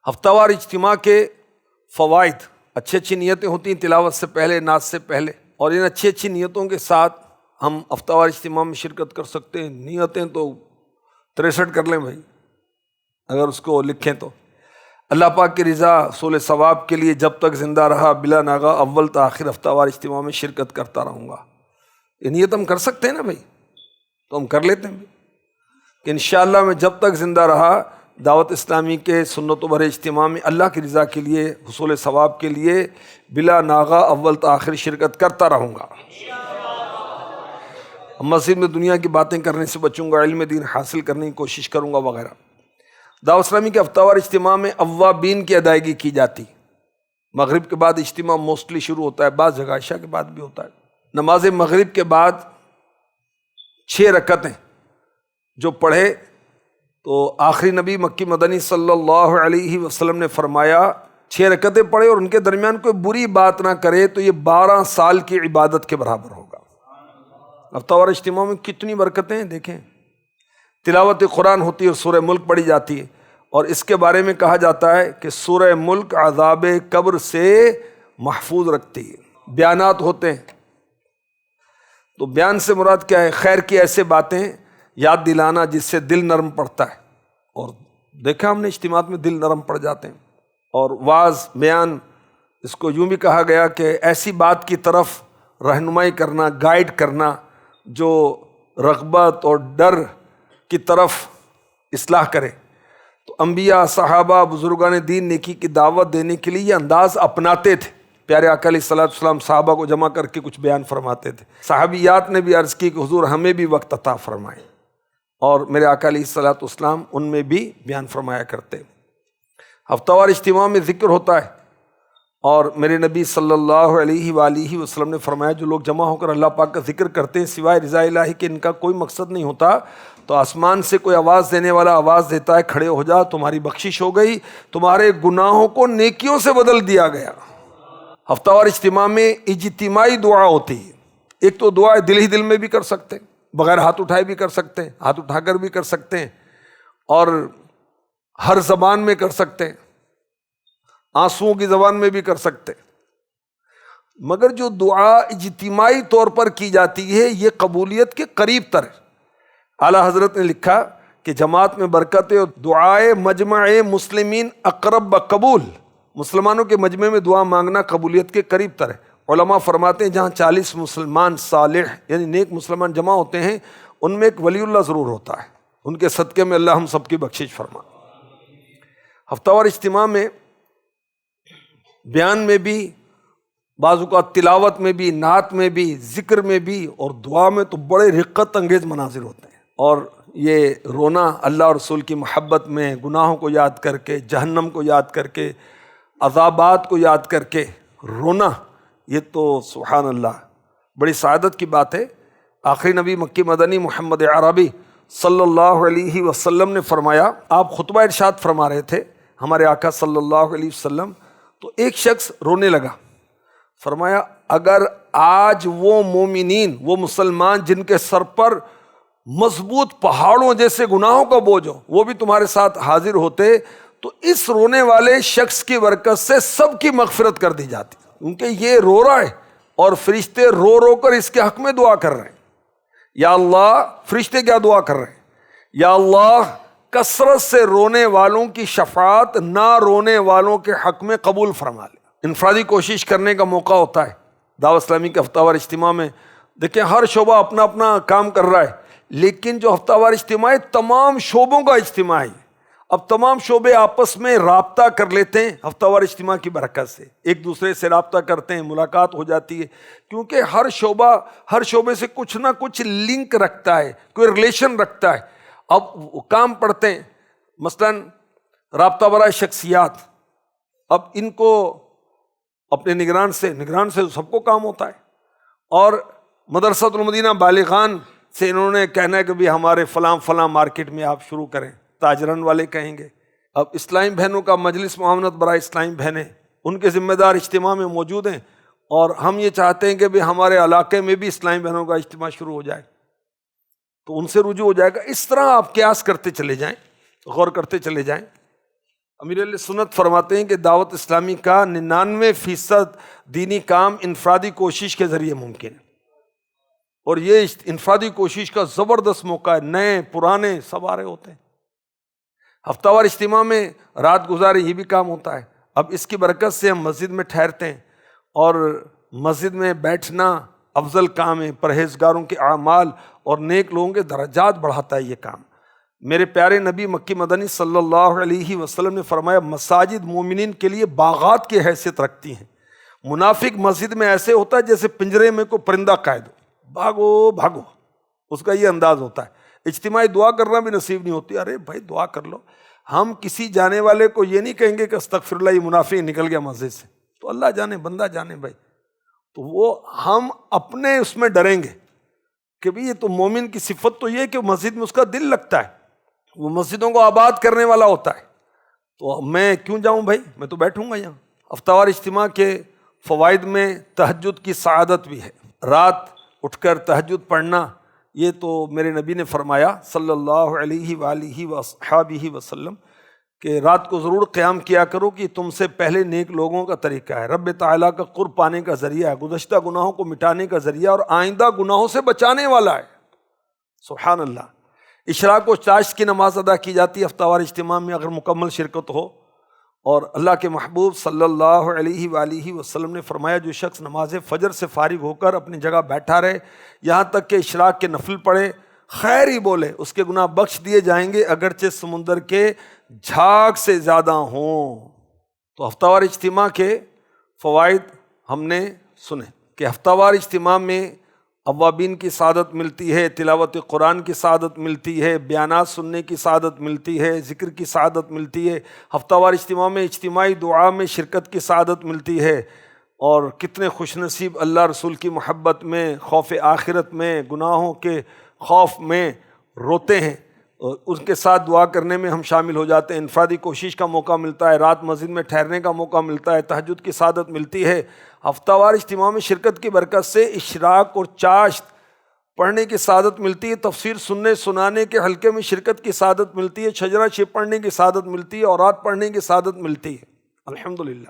ہفتہ وار اجتماع کے فوائد، اچھی اچھی نیتیں ہوتی ہیں تلاوت سے پہلے، نعت سے پہلے، اور ان اچھی اچھی نیتوں کے ساتھ ہم ہفتہ وار اجتماع میں شرکت کر سکتے ہیں۔ نیتیں تو 63 کر لیں بھائی، اگر اس کو لکھیں تو۔ اللہ پاک کی رضا، حصول ثواب کے لیے جب تک زندہ رہا بلا ناغہ اول تا آخر ہفتہ وار اجتماع میں شرکت کرتا رہوں گا۔ یہ نیت ہم کر سکتے ہیں نا بھائی، تو ہم کر لیتے ہیں کہ انشاءاللہ میں جب تک زندہ رہا دعوت اسلامی کے سنت و بھرے اجتماع میں اللہ کی رضا کے لیے، حصول ثواب کے لیے بلا ناغہ اول تا آخر شرکت کرتا رہوں گا۔ مسجد میں دنیا کی باتیں کرنے سے بچوں گا، علم دین حاصل کرنے کی کوشش کروں گا وغیرہ۔ دعوت اسلامی کے ہفتہ وار اجتماع میں اوابین کی ادائیگی کی جاتی۔ مغرب کے بعد اجتماع موسٹلی شروع ہوتا ہے، بعض جگہ عشاء کے بعد بھی ہوتا ہے۔ نماز مغرب کے بعد 6 رکعتیں جو پڑھے تو آخری نبی مکی مدنی صلی اللہ علیہ وسلم نے فرمایا 6 رکعتیں پڑھے اور ان کے درمیان کوئی بری بات نہ کرے تو یہ 12 سال کی عبادت کے برابر ہوگا۔ ہفتہ وار اجتماع میں کتنی برکتیں ہیں دیکھیں، تلاوت قرآن ہوتی ہے اور سورہ ملک پڑھی جاتی ہے، اور اس کے بارے میں کہا جاتا ہے کہ سورہ ملک عذاب قبر سے محفوظ رکھتی ہے۔ بیانات ہوتے ہیں، تو بیان سے مراد کیا ہے؟ خیر کی ایسے باتیں یاد دلانا جس سے دل نرم پڑتا ہے، اور دیکھا ہم نے اجتماعات میں دل نرم پڑ جاتے ہیں۔ اور واعظ بیان، اس کو یوں بھی کہا گیا کہ ایسی بات کی طرف رہنمائی کرنا، گائیڈ کرنا جو رغبت اور ڈر کی طرف اصلاح کرے۔ تو انبیاء، صحابہ، بزرگان دین نیکی کی دعوت دینے کے لیے یہ انداز اپناتے تھے۔ پیارے آقا علیہ الصلوۃ والسلام صحابہ کو جمع کر کے کچھ بیان فرماتے تھے۔ صحابیات نے بھی عرض کی کہ حضور ہمیں بھی وقت عطا فرمائیں، اور میرے آقا علیہ الصلوۃ والسلام ان میں بھی بیان فرمایا کرتے۔ ہفتہ وار اجتماع میں ذکر ہوتا ہے، اور میرے نبی صلی اللہ علیہ وآلہ وسلم نے فرمایا جو لوگ جمع ہو کر اللہ پاک کا ذکر کرتے ہیں سوائے رضا الہی کے ان کا کوئی مقصد نہیں ہوتا، تو آسمان سے کوئی آواز دینے والا آواز دیتا ہے کھڑے ہو جا، تمہاری بخشش ہو گئی، تمہارے گناہوں کو نیکیوں سے بدل دیا گیا۔ ہفتہ وار اجتماع میں اجتماعی دعا ہوتی ہے۔ ایک تو دعا دل ہی دل میں بھی کر سکتے ہیں، بغیر ہاتھ اٹھائے بھی کر سکتے ہیں، ہاتھ اٹھا کر بھی کر سکتے ہیں، اور ہر زبان میں کر سکتے ہیں، آنسوؤں کی زبان میں بھی کر سکتے ہیں۔ مگر جو دعا اجتماعی طور پر کی جاتی ہے یہ قبولیت کے قریب تر ہے۔ اعلیٰ حضرت نے لکھا کہ جماعت میں برکت اور دعائے مجمع مسلمین اقرب بقبول، مسلمانوں کے مجمع میں دعا مانگنا قبولیت کے قریب تر ہے۔ علماء فرماتے ہیں جہاں 40 مسلمان صالح یعنی نیک مسلمان جمع ہوتے ہیں ان میں ایک ولی اللہ ضرور ہوتا ہے، ان کے صدقے میں اللہ ہم سب کی بخشش فرما۔ ہفتہ وار اجتماع میں بیان میں بھی، بعض اوقات تلاوت میں بھی، نعت میں بھی، ذکر میں بھی، اور دعا میں تو بڑے رقت انگیز مناظر ہوتے ہیں۔ اور یہ رونا اللہ اور رسول کی محبت میں، گناہوں کو یاد کر کے، جہنم کو یاد کر کے، عذابات کو یاد کر کے رونا، یہ تو سبحان اللہ بڑی سعادت کی بات ہے۔ آخری نبی مکی مدنی محمد عربی صلی اللہ علیہ وسلم نے فرمایا، آپ خطبہ ارشاد فرما رہے تھے ہمارے آقا صلی اللہ علیہ وسلم، تو ایک شخص رونے لگا۔ فرمایا اگر آج وہ مومنین، وہ مسلمان جن کے سر پر مضبوط پہاڑوں جیسے گناہوں کا بوجھ ہو، وہ بھی تمہارے ساتھ حاضر ہوتے تو اس رونے والے شخص کی برکت سے سب کی مغفرت کر دی جاتی، کیونکہ یہ رو رہا ہے اور فرشتے رو رو کر اس کے حق میں دعا کر رہے ہیں۔ یا اللہ، فرشتے کیا دعا کر رہے ہیں؟ یا اللہ کثرت سے رونے والوں کی شفاعت نہ رونے والوں کے حق میں قبول فرما لے۔ انفرادی کوشش کرنے کا موقع ہوتا ہے دعوت اسلامی کے ہفتہ وار اجتماع میں۔ دیکھیں ہر شعبہ اپنا اپنا کام کر رہا ہے، لیکن جو ہفتہ وار اجتماع ہے تمام شعبوں کا اجتماع ہے۔ اب تمام شعبے آپس میں رابطہ کر لیتے ہیں ہفتہ وار اجتماع کی برکت سے، ایک دوسرے سے رابطہ کرتے ہیں، ملاقات ہو جاتی ہے، کیونکہ ہر شعبہ ہر شعبے سے کچھ نہ کچھ لنک رکھتا ہے، کوئی ریلیشن رکھتا ہے۔ اب کام پڑھتے ہیں، مثلاً رابطہ برائے شخصیات، اب ان کو اپنے نگران سے سب کو کام ہوتا ہے، اور مدرسۃ المدینہ بالغان سے انہوں نے کہنا ہے کہ بھی ہمارے فلاں مارکیٹ میں آپ شروع کریں، تاجران والے کہیں گے۔ اب اسلامی بہنوں کا مجلس معاونت برائے اسلامی بہنیں، ان کے ذمہ دار اجتماع میں موجود ہیں، اور ہم یہ چاہتے ہیں کہ بھی ہمارے علاقے میں بھی اسلامی بہنوں کا اجتماع شروع ہو جائے، تو ان سے رجوع ہو جائے گا۔ اس طرح آپ قیاس کرتے چلے جائیں، غور کرتے چلے جائیں۔ امیر اہل سنت فرماتے ہیں کہ دعوت اسلامی کا 99% دینی کام انفرادی کوشش کے ذریعے ممکن ہے، اور یہ انفرادی کوشش کا زبردست موقع ہے، نئے پرانے سب آ رہے ہوتے ہیں۔ ہفتہ وار اجتماع میں رات گزارے یہ بھی کام ہوتا ہے۔ اب اس کی برکت سے ہم مسجد میں ٹھہرتے ہیں، اور مسجد میں بیٹھنا افضل کام ہے، پرہیزگاروں کے اعمال اور نیک لوگوں کے درجات بڑھاتا ہے یہ کام۔ میرے پیارے نبی مکی مدنی صلی اللہ علیہ وسلم نے فرمایا مساجد مومنین کے لیے باغات کی حیثیت رکھتی ہیں۔ منافق مسجد میں ایسے ہوتا ہے جیسے پنجرے میں کوئی پرندہ قید ہو، بھاگو بھاگو، اس کا یہ انداز ہوتا ہے۔ اجتماعی دعا کرنا بھی نصیب نہیں ہوتی، ارے بھائی دعا کر لو۔ ہم کسی جانے والے کو یہ نہیں کہیں گے کہ استغفر اللہ، یہ منافق نکل گیا مسجد سے، تو اللہ جانے بندہ جانے بھائی، تو وہ ہم اپنے اس میں ڈریں گے کہ بھئی یہ تو مومن کی صفت تو یہ کہ مسجد میں اس کا دل لگتا ہے، وہ مسجدوں کو آباد کرنے والا ہوتا ہے، تو میں کیوں جاؤں بھائی، میں تو بیٹھوں گا یہاں۔ ہفتہ وار اجتماع کے فوائد میں تہجد کی سعادت بھی ہے۔ رات اٹھ کر تہجد پڑھنا، یہ تو میرے نبی نے فرمایا صلی اللہ علیہ وآلہ وصحبہ وسلم کہ رات کو ضرور قیام کیا کرو، کہ تم سے پہلے نیک لوگوں کا طریقہ ہے، رب تعالیٰ کا قرب پانے کا ذریعہ ہے، گزشتہ گناہوں کو مٹانے کا ذریعہ اور آئندہ گناہوں سے بچانے والا ہے۔ سبحان اللہ۔ اشراق و چاشت کی نماز ادا کی جاتی ہے ہفتہ وار اجتماع میں اگر مکمل شرکت ہو، اور اللہ کے محبوب صلی اللہ علیہ وآلہ وسلم نے فرمایا جو شخص نماز فجر سے فارغ ہو کر اپنی جگہ بیٹھا رہے یہاں تک کہ اشراق کے نفل پڑھے، خیر ہی بولے، اس کے گناہ بخش دیے جائیں گے اگرچہ سمندر کے جھاگ سے زیادہ ہوں۔ تو ہفتہ وار اجتماع کے فوائد ہم نے سنے کہ ہفتہ وار اجتماع میں اوابین کی سعادت ملتی ہے، تلاوت قرآن کی سعادت ملتی ہے، بیانات سننے کی سعادت ملتی ہے، ذکر کی سعادت ملتی ہے، ہفتہ وار اجتماع میں اجتماعی دعا میں شرکت کی سعادت ملتی ہے، اور کتنے خوش نصیب اللہ رسول کی محبت میں، خوف آخرت میں، گناہوں کے خوف میں روتے ہیں، اور اس کے ساتھ دعا کرنے میں ہم شامل ہو جاتے ہیں۔ انفرادی کوشش کا موقع ملتا ہے، رات مسجد میں ٹھہرنے کا موقع ملتا ہے، تہجد کی سعادت ملتی ہے۔ ہفتہ وار اجتماع میں شرکت کی برکت سے اشراق اور چاشت پڑھنے کی سعادت ملتی ہے، تفسیر سننے سنانے کے حلقے میں شرکت کی سعادت ملتی ہے، شجرہ شیف پڑھنے کی سعادت ملتی ہے، اورات پڑھنے کی سعادت ملتی ہے۔ الحمدللہ۔